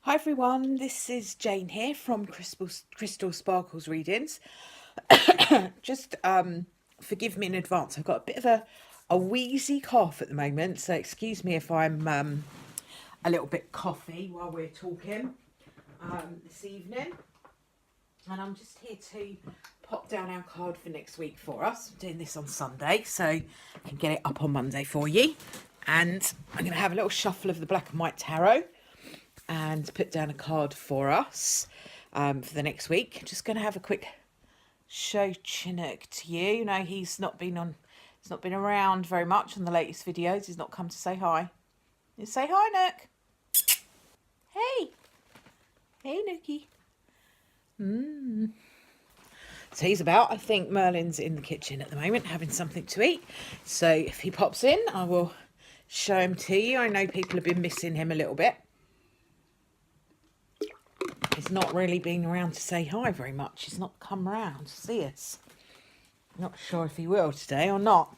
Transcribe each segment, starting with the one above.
Hi everyone, this is Jane here from Crystal Sparkles Readings. Just forgive me in advance. I've got a bit of a wheezy cough at the moment, so excuse me if I'm a little bit coughy while we're talking this evening. And I'm just here to pop down our card for next week for us. I'm doing this on Sunday, so I can get it up on Monday for you. And I'm going to have a little shuffle of the Black and White Tarot and put down a card for us for the next week. Just going to have a quick show Chinook to you. No, he's not been around very much on the latest videos. He's not come to say hi. You say hi, Nook. Hey, Nookie. So he's about. I think Merlin's in the kitchen at the moment having something to eat. So if he pops in, I will show him to you. I know people have been missing him a little bit. He's not really been around to say hi very much. He's not come round to see us. Not sure if he will today or not.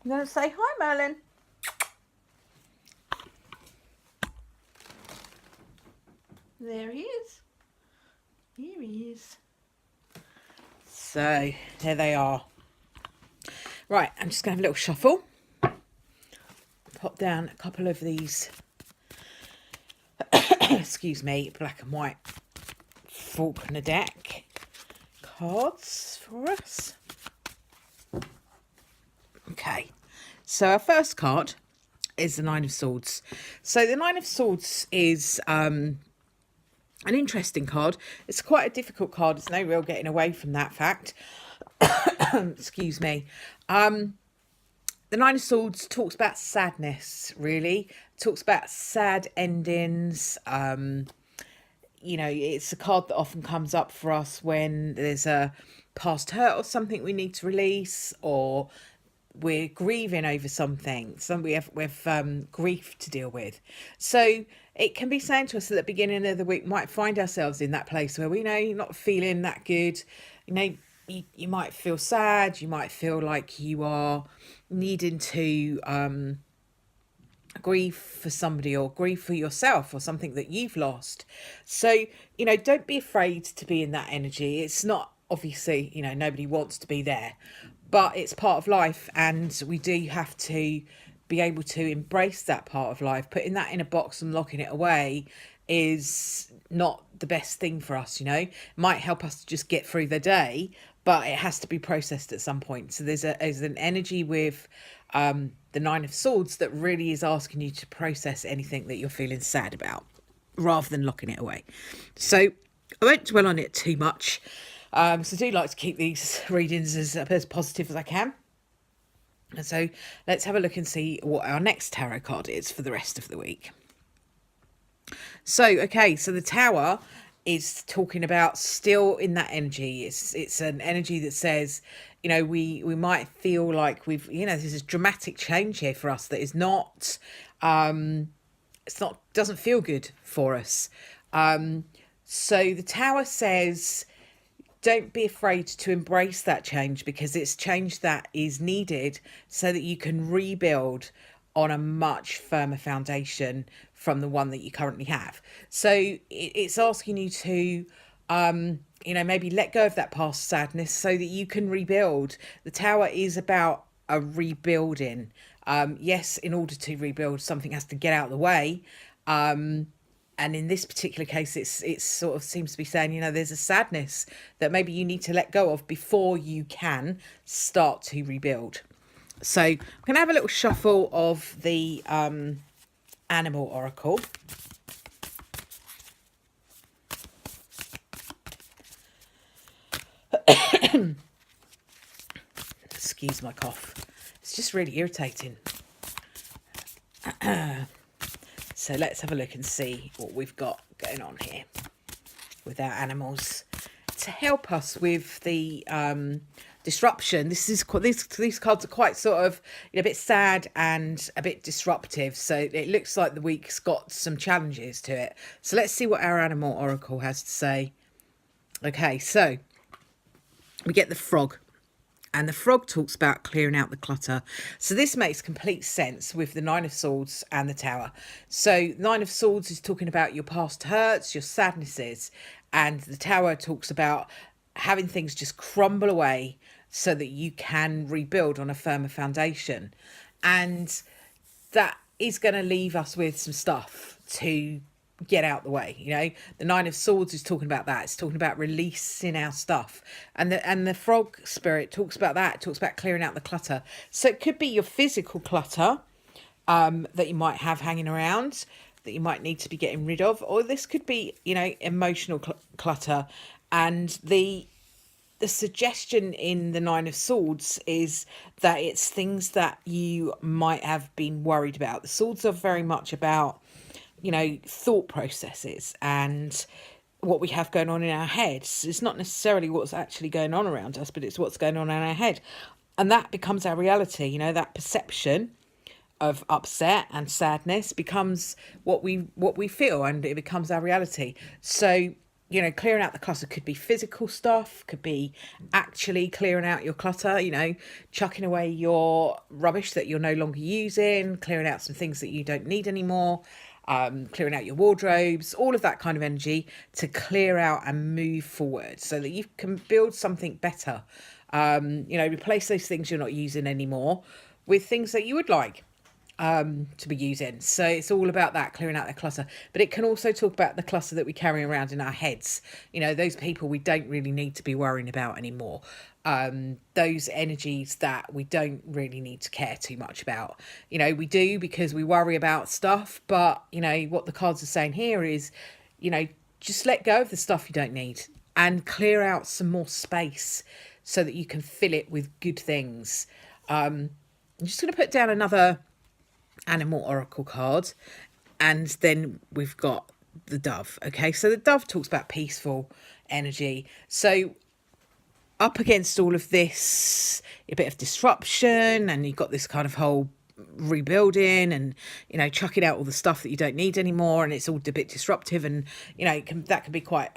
I'm going to say hi, Merlin. There he is. Here he is. So, there they are. Right, I'm just going to have a little shuffle. Pop down a couple of these excuse me, Black and White Faulkner deck cards for us. Okay, so our first card is the Nine of Swords. So the Nine of Swords is an interesting card. It's quite a difficult card. There's no real getting away from that fact. Excuse me. The Nine of Swords talks about sadness, really. Talks about sad endings. You know, it's a card that often comes up for us when there's a past hurt or something we need to release, or we're grieving over something. We have grief to deal with. So it can be saying to us at the beginning of the week, might find ourselves in that place where we know you're not feeling that good. You know, you might feel sad. You might feel like you are needing to grieve for somebody or grieve for yourself or something that you've lost. So, you know, don't be afraid to be in that energy. It's not, obviously, you know, nobody wants to be there, but it's part of life, and we do have to be able to embrace that part of life. Putting that in a box and locking it away is not the best thing for us, you know. It might help us to just get through the day, but it has to be processed at some point. So there's an energy with the Nine of Swords that really is asking you to process anything that you're feeling sad about, rather than locking it away. So I won't dwell on it too much. So I do like to keep these readings as positive as I can. And so let's have a look and see what our next tarot card is for the rest of the week. So, okay, so the Tower is talking about still in that energy. It's an energy that says, you know, we might feel like we've, you know, there's this dramatic change here for us that is not, doesn't feel good for us. So the Tower says, don't be afraid to embrace that change, because it's change that is needed so that you can rebuild on a much firmer foundation from the one that you currently have. So it's asking you to, you know, maybe let go of that past sadness so that you can rebuild. The Tower is about a rebuilding. Yes, in order to rebuild, something has to get out of the way. And in this particular case, it's sort of seems to be saying, you know, there's a sadness that maybe you need to let go of before you can start to rebuild. So I'm going to have a little shuffle of the Animal Oracle. Excuse my cough. It's just really irritating. So let's have a look and see what we've got going on here with our animals to help us with the disruption. These cards are quite sort of, you know, a bit sad and a bit disruptive. So it looks like the week's got some challenges to it. So let's see what our Animal Oracle has to say. Okay, so we get the frog. And the Frog talks about clearing out the clutter. So this makes complete sense with the Nine of Swords and the Tower. So Nine of Swords is talking about your past hurts, your sadnesses, and the Tower talks about having things just crumble away so that you can rebuild on a firmer foundation. And that is going to leave us with some stuff to get out the way. The Nine of Swords is talking about that. It's talking about releasing our stuff, and the Frog spirit talks about that. It talks about clearing out the clutter. So it could be your physical clutter that you might have hanging around that you might need to be getting rid of, or this could be emotional clutter. And the suggestion in the Nine of Swords is that it's things that you might have been worried about. The swords are very much about thought processes and what we have going on in our heads. It's not necessarily what's actually going on around us, but it's what's going on in our head. And that becomes our reality. That perception of upset and sadness becomes what we feel, and it becomes our reality. So, clearing out the clutter could be physical stuff, could be actually clearing out your clutter, chucking away your rubbish that you're no longer using, clearing out some things that you don't need anymore, clearing out your wardrobes, all of that kind of energy to clear out and move forward so that you can build something better. Replace those things you're not using anymore with things that you would like to be using. So it's all about that, clearing out the clutter. But it can also talk about the clutter that we carry around in our heads. Those people we don't really need to be worrying about anymore. Those energies that we don't really need to care too much about. We do because we worry about stuff, but what the cards are saying here is, just let go of the stuff you don't need and clear out some more space so that you can fill it with good things. I'm just going to put down another animal oracle card, and then we've got the Dove. Okay, so the Dove talks about peaceful energy. So up against all of this, a bit of disruption, and you've got this kind of whole rebuilding and chucking out all the stuff that you don't need anymore, and it's all a bit disruptive, and that can be quite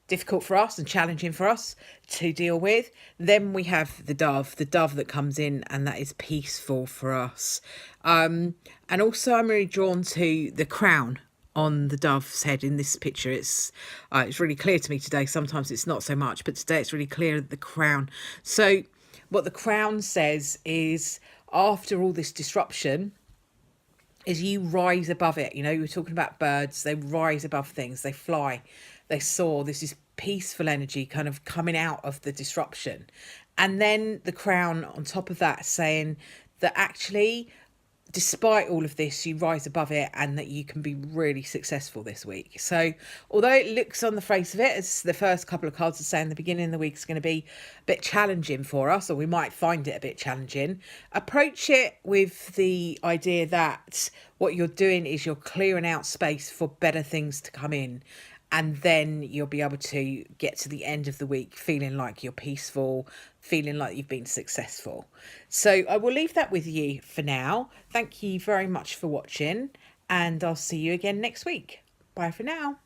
difficult for us and challenging for us to deal with. Then we have the dove that comes in, and that is peaceful for us. And also I'm really drawn to the crown on the dove's head in this picture. It's really clear to me today. Sometimes it's not so much, but today it's really clear, the crown. So what the crown says is, after all this disruption, is you rise above it. You were talking about birds, they rise above things, they fly, they soar. This is peaceful energy kind of coming out of the disruption. And then the crown on top of that saying that actually, despite all of this, you rise above it, and that you can be really successful this week. So although it looks on the face of it, as the first couple of cards are saying, the beginning of the week is going to be a bit challenging for us, or we might find it a bit challenging, approach it with the idea that what you're doing is you're clearing out space for better things to come in. And then you'll be able to get to the end of the week feeling like you're peaceful, feeling like you've been successful. So I will leave that with you for now. Thank you very much for watching, and I'll see you again next week. Bye for now.